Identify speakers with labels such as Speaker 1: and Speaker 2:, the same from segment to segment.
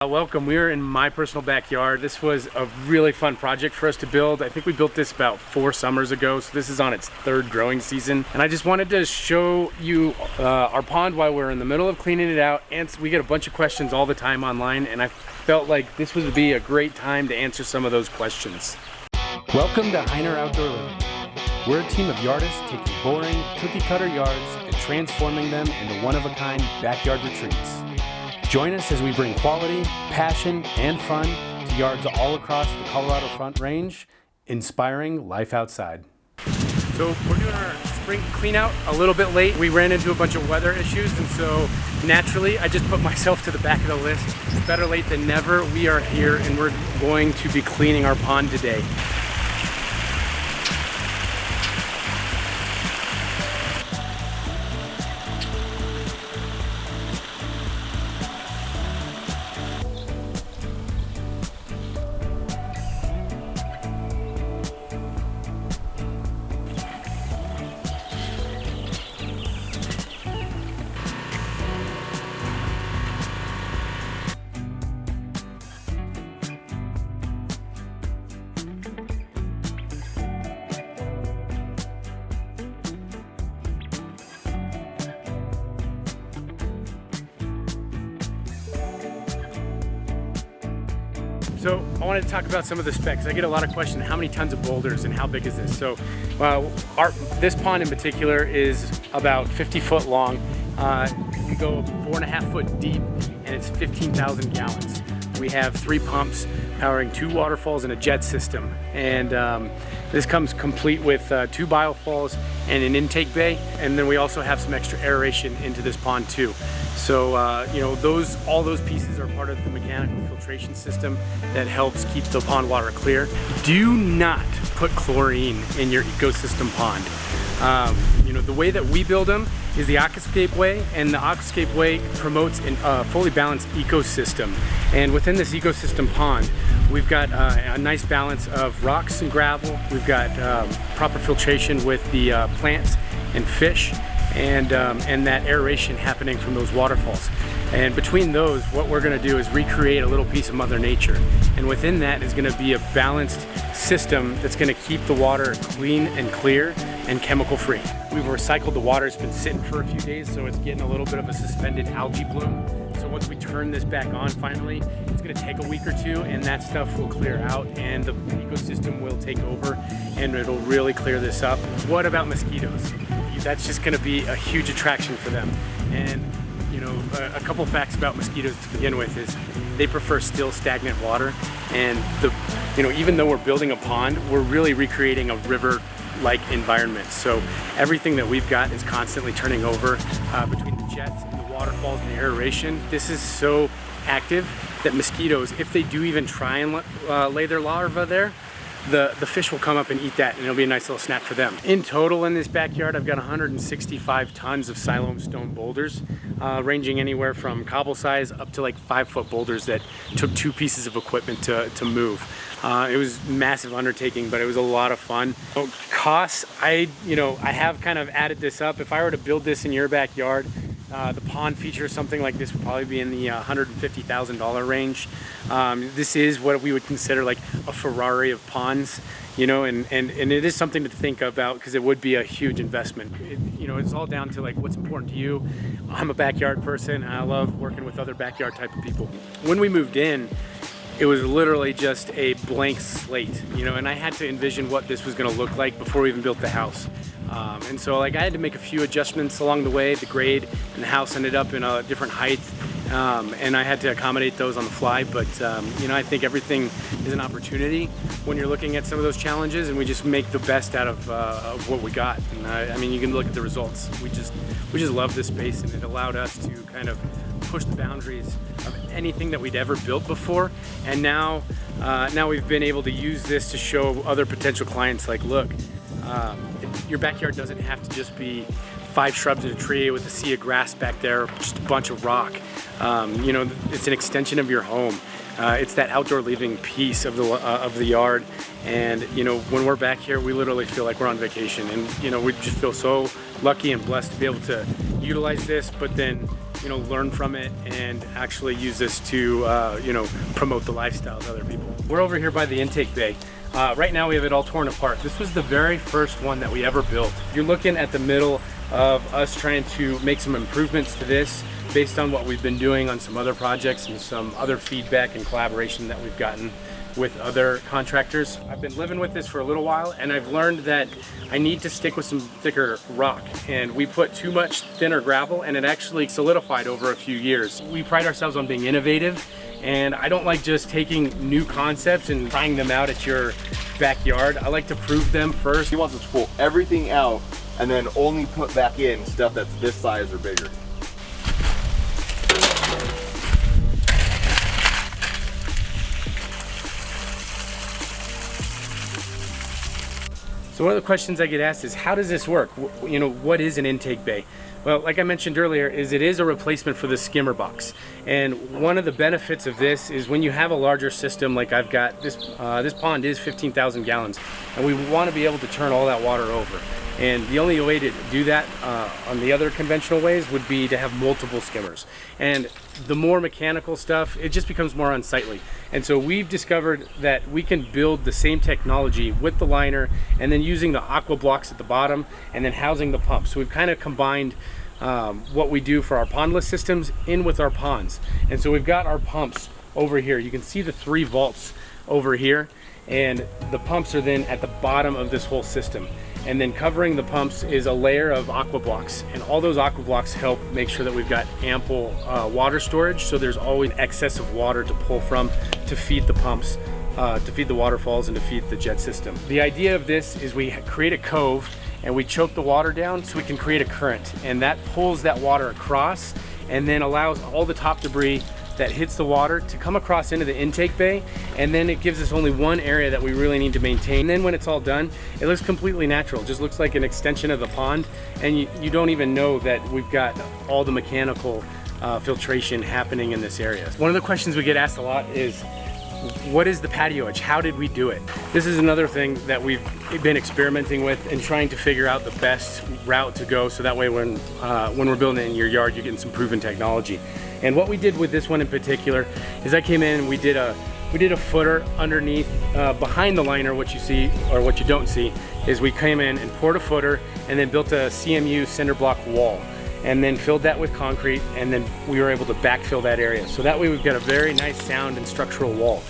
Speaker 1: Welcome. We're in my personal backyard. This was a really fun project for us to build. I think we built this about 4 summers ago, so this is on its 3rd growing season. And I just wanted to show you our pond while we're in the middle of cleaning it out. And we get a bunch of questions all the time online, and I felt like this would be a great time to answer some of those questions. Welcome to Hiner Outdoor Living. We're a team of yardists taking boring, cookie-cutter yards and transforming them into one-of-a-kind backyard retreats. Join us as we bring quality, passion, and fun to yards all across the Colorado Front Range, inspiring life outside. So we're doing our spring clean out a little bit late. We ran into a bunch of weather issues, and so naturally I just put myself to the back of the list. Better late than never. We are here and we're going to be cleaning our pond today. So I wanted to talk about some of the specs. I get a lot of questions, how many tons of boulders and how big is this? So this pond in particular is about 50 foot long. We go 4.5 foot deep and it's 15,000 gallons. We have 3 pumps powering 2 waterfalls and a jet system. And this comes complete with 2 biofalls and an intake bay. And then we also have some extra aeration into this pond too. So, all those pieces are part of the mechanical filtration system that helps keep the pond water clear. Do not put chlorine in your ecosystem pond. The way that we build them is the aquascape way, and the aquascape way promotes a fully balanced ecosystem. And within this ecosystem pond, we've got a nice balance of rocks and gravel. We've got proper filtration with the plants and fish, and that aeration happening from those waterfalls. And between those, what we're going to do is recreate a little piece of Mother Nature. And within that is going to be a balanced system that's going to keep the water clean and clear and chemical free. We've recycled the water. It's been sitting for a few days, so it's getting a little bit of a suspended algae bloom. So once we turn this back on finally, it's going to take a week or 2 and that stuff will clear out and the ecosystem will take over and it'll really clear this up. What about mosquitoes? That's just going to be a huge attraction for them. And a couple facts about mosquitoes to begin with is they prefer still stagnant water, and even though we're building a pond, we're really recreating a river-like environment. So everything that we've got is constantly turning over between the jets and the waterfalls and the aeration. This is so active that mosquitoes, if they do even try and lay their larvae there, the fish will come up and eat that, and it'll be a nice little snack for them. In total in this backyard, I've got 165 tons of siloam stone boulders, ranging anywhere from cobble size up to like 5-foot boulders that took 2 pieces of equipment to move. It was a massive undertaking, but it was a lot of fun. Costs, I have kind of added this up. If I were to build this in your backyard, the pond feature, something like this would probably be in the $150,000 range. This is what we would consider like a Ferrari of ponds, and it is something to think about because it would be a huge investment. It's all down to like what's important to you. I'm a backyard person and I love working with other backyard type of people. When we moved in, it was literally just a blank slate, and I had to envision what this was going to look like before we even built the house. And so I had to make a few adjustments along the way. The grade and the house ended up in a different height, and I had to accommodate those on the fly. But I think everything is an opportunity when you're looking at some of those challenges, and we just make the best out of what we got. And you can look at the results. We just love this space, and it allowed us to kind of push the boundaries of anything that we'd ever built before. And now we've been able to use this to show other potential clients, like, look, your backyard doesn't have to just be 5 shrubs and a tree with a sea of grass back there, just a bunch of rock. It's an extension of your home. It's that outdoor living piece of the yard. And when we're back here, we literally feel like we're on vacation. And we just feel so lucky and blessed to be able to utilize this, but then learn from it and actually use this to promote the lifestyle to other people. We're over here by the intake bay. Right now we have it all torn apart. This was the very first one that we ever built. You're looking at the middle of us trying to make some improvements to this based on what we've been doing on some other projects and some other feedback and collaboration that we've gotten with other contractors. I've been living with this for a little while, and I've learned that I need to stick with some thicker rock, and we put too much thinner gravel and it actually solidified over a few years. We pride ourselves on being innovative, and I don't like just taking new concepts and trying them out at your backyard. I like to prove them first.
Speaker 2: He wants us to pull everything out and then only put back in stuff that's this size or bigger.
Speaker 1: So one of the questions I get asked is, how does this work? What is an intake bay? Well, like I mentioned earlier, it is a replacement for the skimmer box. And one of the benefits of this is when you have a larger system like I've got, this pond is 15,000 gallons, and we want to be able to turn all that water over. And the only way to do that on the other conventional ways would be to have multiple skimmers. And the more mechanical stuff, it just becomes more unsightly. And so we've discovered that we can build the same technology with the liner and then using the aqua blocks at the bottom and then housing the pump. So we've kind of combined what we do for our pondless systems in with our ponds. And so we've got our pumps over here. You can see the 3 vaults over here, and the pumps are then at the bottom of this whole system. And then covering the pumps is a layer of aqua blocks, and all those aqua blocks help make sure that we've got ample water storage, so there's always excess of water to pull from to feed the pumps, to feed the waterfalls and to feed the jet system. The idea of this is we create a cove and we choke the water down so we can create a current, and that pulls that water across and then allows all the top debris that hits the water to come across into the intake bay, and then it gives us only one area that we really need to maintain. And then when it's all done, it looks completely natural. It just looks like an extension of the pond, and you don't even know that we've got all the mechanical filtration happening in this area. One of the questions we get asked a lot is, what is the patio edge? How did we do it? This is another thing that we've been experimenting with and trying to figure out the best route to go, so that way when we're building it in your yard, you're getting some proven technology. And what we did with this one in particular is I came in and we did a footer underneath, behind the liner. What you see, or what you don't see, is we came in and poured a footer and then built a CMU cinder block wall, and then filled that with concrete, and then we were able to backfill that area. So that way we've got a very nice sound and structural wall.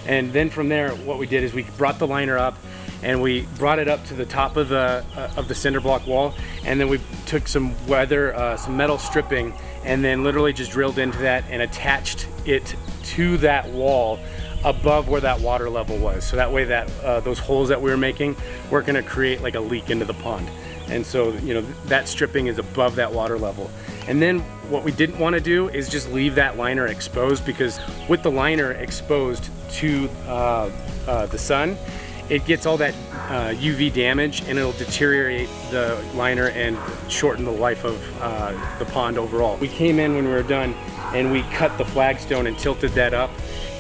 Speaker 1: And then from there, what we did is we brought the liner up and we brought it up to the top of the cinder block wall, and then we took some metal stripping, and then literally just drilled into that and attached it to that wall above where that water level was. So that way that those holes that we were making weren't gonna create like a leak into the pond. And so, that stripping is above that water level. And then what we didn't want to do is just leave that liner exposed, because with the liner exposed to the sun, it gets all that UV damage, and it'll deteriorate the liner and shorten the life of the pond overall. We came in when we were done and we cut the flagstone and tilted that up,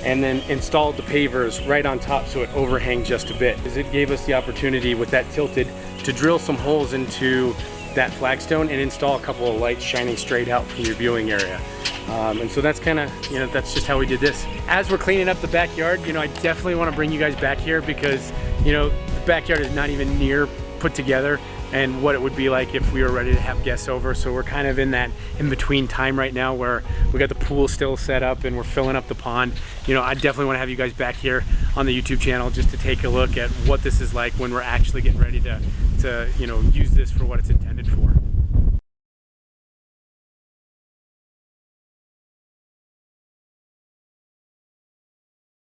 Speaker 1: and then installed the pavers right on top so it overhang just a bit. It gave us the opportunity with that tilted to drill some holes into that flagstone and install a couple of lights shining straight out from your viewing area. And so that's kind of, that's just how we did this. As we're cleaning up the backyard, I definitely want to bring you guys back here, because, the backyard is not even near put together and what it would be like if we were ready to have guests over. So we're kind of in that in-between time right now where we got the pool still set up and we're filling up the pond. I definitely want to have you guys back here on the YouTube channel just to take a look at what this is like when we're actually getting ready to use this for what it's intended for.